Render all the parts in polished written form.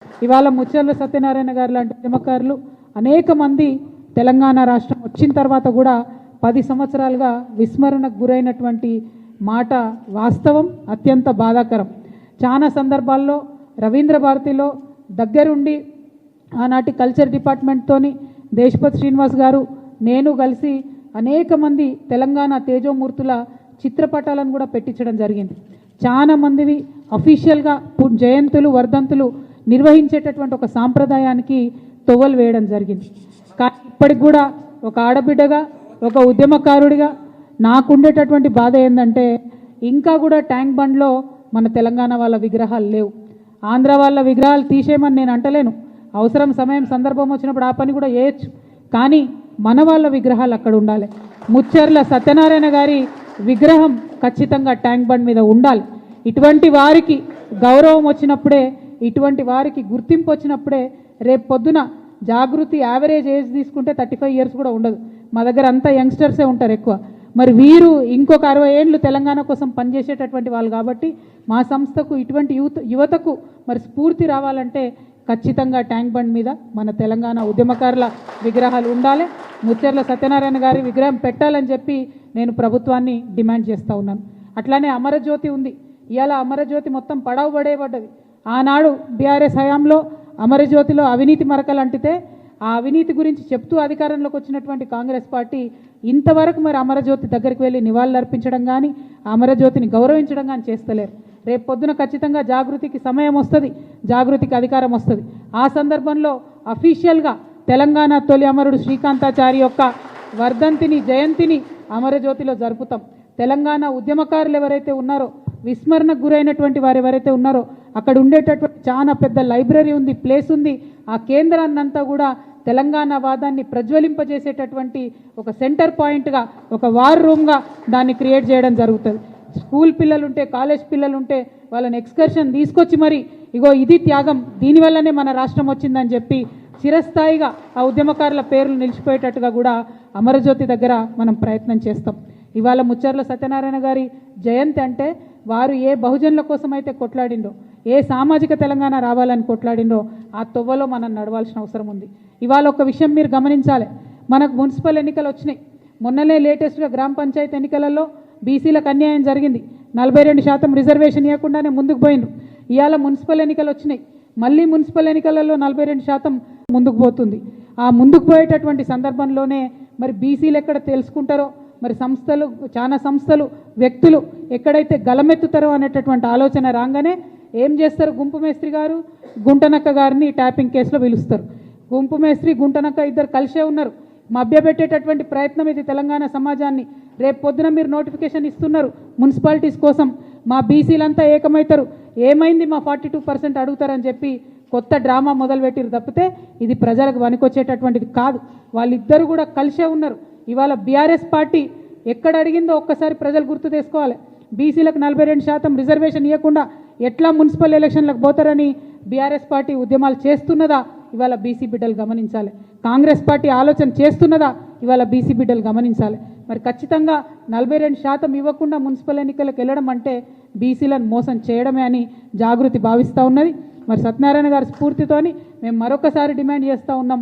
ఇవాళ ముచ్చర్ల సత్యనారాయణ గారు లాంటి ఉద్యమకారులు అనేక మంది తెలంగాణ రాష్ట్రం వచ్చిన తర్వాత కూడా 10 సంవత్సరాలుగా విస్మరణకు గురైనటువంటి మాట వాస్తవం, అత్యంత బాధాకరం. చాలా సందర్భాల్లో రవీంద్ర భారతిలో దగ్గరుండి ఆనాటి కల్చర్ డిపార్ట్మెంట్తోని దేశపతి శ్రీనివాస్ గారు నేను కలిసి అనేక మంది తెలంగాణ తేజోమూర్తుల చిత్రపటాలను కూడా పెట్టించడం జరిగింది. చాలా మందివి అఫీషియల్గా జయంతులు వర్ధంతులు నిర్వహించేటటువంటి ఒక సాంప్రదాయానికి తొవ్వలు వేయడం జరిగింది. కానీ ఇప్పటికి కూడా ఒక ఆడబిడ్డగా ఒక ఉద్యమకారుడిగా నాకుండేటటువంటి బాధ ఏంటంటే ఇంకా కూడా ట్యాంక్ బండ్లో మన తెలంగాణ వాళ్ళ విగ్రహాలు లేవు. ఆంధ్ర వాళ్ళ విగ్రహాలు తీసేయమని నేను అంటలేను, అవసరం సమయం సందర్భం వచ్చినప్పుడు ఆ పని కూడా చేయొచ్చు. కానీ మన వాళ్ళ విగ్రహాలు అక్కడ ఉండాలి. ముచ్చర్ల సత్యనారాయణ గారి విగ్రహం ఖచ్చితంగా ట్యాంక్ బండ్ మీద ఉండాలి. ఇటువంటి వారికి గౌరవం వచ్చినప్పుడే, ఇటువంటి వారికి గుర్తింపు వచ్చినప్పుడే రేపు పొద్దున జాగృతి యావరేజ్ ఏజ్ తీసుకుంటే 35 ఇయర్స్ కూడా ఉండదు. మా దగ్గర అంతా యంగ్స్టర్సే ఉంటారు ఎక్కువ. మరి వీరు ఇంకొక 60 ఏళ్ళు తెలంగాణ కోసం పనిచేసేటటువంటి వాళ్ళు కాబట్టి మా సంస్థకు ఇటువంటి యువతకు మరి స్ఫూర్తి రావాలంటే ఖచ్చితంగా ట్యాంక్ బండ్ మీద మన తెలంగాణ ఉద్యమకారుల విగ్రహాలు ఉండాలి. ముచ్చర్ల సత్యనారాయణ గారి విగ్రహం పెట్టాలని చెప్పి నేను ప్రభుత్వాన్ని డిమాండ్ చేస్తూ ఉన్నాను. అట్లానే అమరజ్యోతి ఉంది. ఇవాళ అమరజ్యోతి మొత్తం పడవబడేబడ్డది. ఆనాడు బీఆర్ఎస్ హయాంలో అమరజ్యోతిలో అవినీతి మరకలు అంటితే ఆ అవినీతి గురించి చెప్తూ అధికారంలోకి వచ్చినటువంటి కాంగ్రెస్ పార్టీ ఇంతవరకు మరి అమరజ్యోతి దగ్గరికి వెళ్ళి నివాళులు అర్పించడం కానీ అమరజ్యోతిని గౌరవించడం కానీ చేస్తలేరు. రేపు పొద్దున ఖచ్చితంగా జాగృతికి సమయం వస్తుంది, జాగృతికి అధికారం వస్తుంది. ఆ సందర్భంలో అఫీషియల్గా తెలంగాణ తొలి అమరుడు శ్రీకాంతాచారి యొక్క వర్ధంతిని జయంతిని అమరజ్యోతిలో జరుపుతాం. తెలంగాణ ఉద్యమకారులు ఎవరైతే ఉన్నారో, విస్మరణకు గురైనటువంటి వారు ఎవరైతే ఉన్నారో అక్కడ ఉండేటటువంటి చాలా పెద్ద లైబ్రరీ ఉంది, ప్లేస్ ఉంది. ఆ కేంద్రాన్నంతా కూడా తెలంగాణ వాదాన్ని ప్రజ్వలింపజేసేటటువంటి ఒక సెంటర్ పాయింట్గా, ఒక వార్ రూమ్గా దాన్ని క్రియేట్ చేయడం జరుగుతుంది. స్కూల్ పిల్లలుంటే, కాలేజ్ పిల్లలుంటే వాళ్ళని ఎక్స్కర్షన్ తీసుకొచ్చి మరి ఇగో ఇది త్యాగం, దీనివల్లనే మన రాష్ట్రం వచ్చిందని చెప్పి చిరస్థాయిగా ఆ ఉద్యమకారుల పేర్లు నిలిచిపోయేటట్టుగా కూడా అమరజ్యోతి దగ్గర మనం ప్రయత్నం చేస్తాం. ఇవాళ ముచ్చర్ల సత్యనారాయణ గారి జయంతి అంటే వారు ఏ బహుజనుల కోసం అయితే కొట్లాడిండ్రో, ఏ సామాజిక తెలంగాణ రావాలని కొట్లాడిండ్రో ఆ తొవ్వలో మనం నడవాల్సిన అవసరం ఉంది. ఇవాళ ఒక విషయం మీరు గమనించాలి. మనకు మున్సిపల్ ఎన్నికలు వచ్చినాయి. మొన్ననే లేటెస్ట్గా గ్రామ పంచాయతీ ఎన్నికలలో బీసీలకు అన్యాయం జరిగింది. 42% రిజర్వేషన్ ఇవ్వకుండానే ముందుకు పోయిండ్రు. ఇవాళ మున్సిపల్ ఎన్నికలు వచ్చినాయి. మళ్ళీ మున్సిపల్ ఎన్నికలలో 42% ముందుకు పోతుంది. ఆ ముందుకు పోయేటటువంటి సందర్భంలోనే మరి బీసీలు ఎక్కడ తెలుసుకుంటారో, మరి సంస్థలు, చాలా సంస్థలు, వ్యక్తులు ఎక్కడైతే గలమెత్తుతారో అనేటటువంటి ఆలోచన రాగానే ఏం చేస్తారు? గుంపు మేస్త్రి గారు గుంటనక్క గారిని ట్యాపింగ్ కేసులో పిలుస్తారు. గుంపు మేస్త్రి గుంటనక్క ఇద్దరు కలిసే ఉన్నారు. మభ్యపెట్టేటటువంటి ప్రయత్నం ఇది తెలంగాణ సమాజాన్ని. రేపు పొద్దున మీరు నోటిఫికేషన్ ఇస్తున్నారు మున్సిపాలిటీస్ కోసం, మా బీసీలంతా ఏకమవుతారు, ఏమైంది మా 42% అడుగుతారని చెప్పి కొత్త డ్రామా మొదలుపెట్టిరు తప్పితే ఇది ప్రజలకు వనికొచ్చేటటువంటిది కాదు. వాళ్ళిద్దరు కూడా కలిసే ఉన్నారు. ఇవాళ బీఆర్ఎస్ పార్టీ ఎక్కడ అడిగిందో ఒక్కసారి ప్రజలు గుర్తు చేసుకోవాలి. బీసీలకు 42% రిజర్వేషన్ ఇవ్వకుండా ఎట్లా మున్సిపల్ ఎలక్షన్లకు పోతారని బీఆర్ఎస్ పార్టీ ఉద్యమాలు చేస్తున్నదా ఇవాళ బీసీ బిడ్డలు గమనించాలి. కాంగ్రెస్ పార్టీ ఆలోచన చేస్తున్నదా ఇవాళ బీసీ బిడ్డలు గమనించాలి. మరి ఖచ్చితంగా 42% ఇవ్వకుండా మున్సిపల్ ఎన్నికలకు వెళ్ళడం అంటే బీసీలను మోసం చేయడమే అని జాగృతి భావిస్తూ ఉన్నది. మరి సత్యనారాయణ గారి స్ఫూర్తితోని మేము మరొకసారి డిమాండ్ చేస్తూ ఉన్నాం.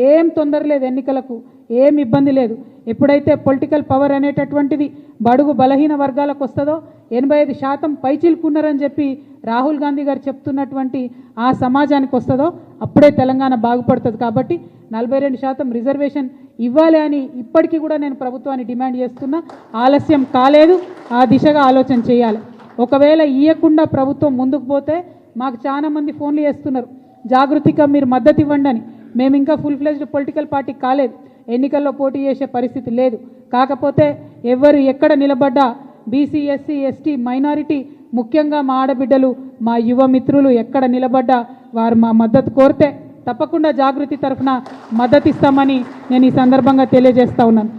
ఏం తొందర లేదు, ఎన్నికలకు ఏం ఇబ్బంది లేదు. ఎప్పుడైతే పొలిటికల్ పవర్ అనేటటువంటిది బడుగు బలహీన వర్గాలకు వస్తుందో, 85% పైచిలుకున్నారని చెప్పి రాహుల్ గాంధీ గారు చెప్తున్నటువంటి ఆ సమాజానికి వస్తుందో అప్పుడే తెలంగాణ బాగుపడుతుంది. కాబట్టి 42% రిజర్వేషన్ ఇవ్వాలి అని ఇప్పటికీ కూడా నేను ప్రభుత్వాన్ని డిమాండ్ చేస్తున్నా. ఆలస్యం కాలేదు, ఆ దిశగా ఆలోచన చేయాలి. ఒకవేళ ఇవ్వకుండా ప్రభుత్వం ముందుకు పోతే మాకు చాలా మంది ఫోన్లు చేస్తున్నారు, జాగృతిగా మీరు మద్దతు ఇవ్వండి అని. మేము ఇంకా ఫుల్ ఫ్లెజ్డ్ పొలిటికల్ పార్టీ కాలేదు, ఎన్నికల్లో పోటీ చేసే పరిస్థితి లేదు. కాకపోతే ఎవరు ఎక్కడ నిలబడ్డా బీసీ, ఎస్సీ, ఎస్టీ, మైనారిటీ, ముఖ్యంగా మా ఆడబిడ్డలు, మా యువ మిత్రులు ఎక్కడ నిలబడ్డా వారు మా మద్దతు కోరితే తప్పకుండా జాగృతి తరఫున మద్దతు ఇస్తామని నేను ఈ సందర్భంగా తెలియజేస్తా ఉన్నాను.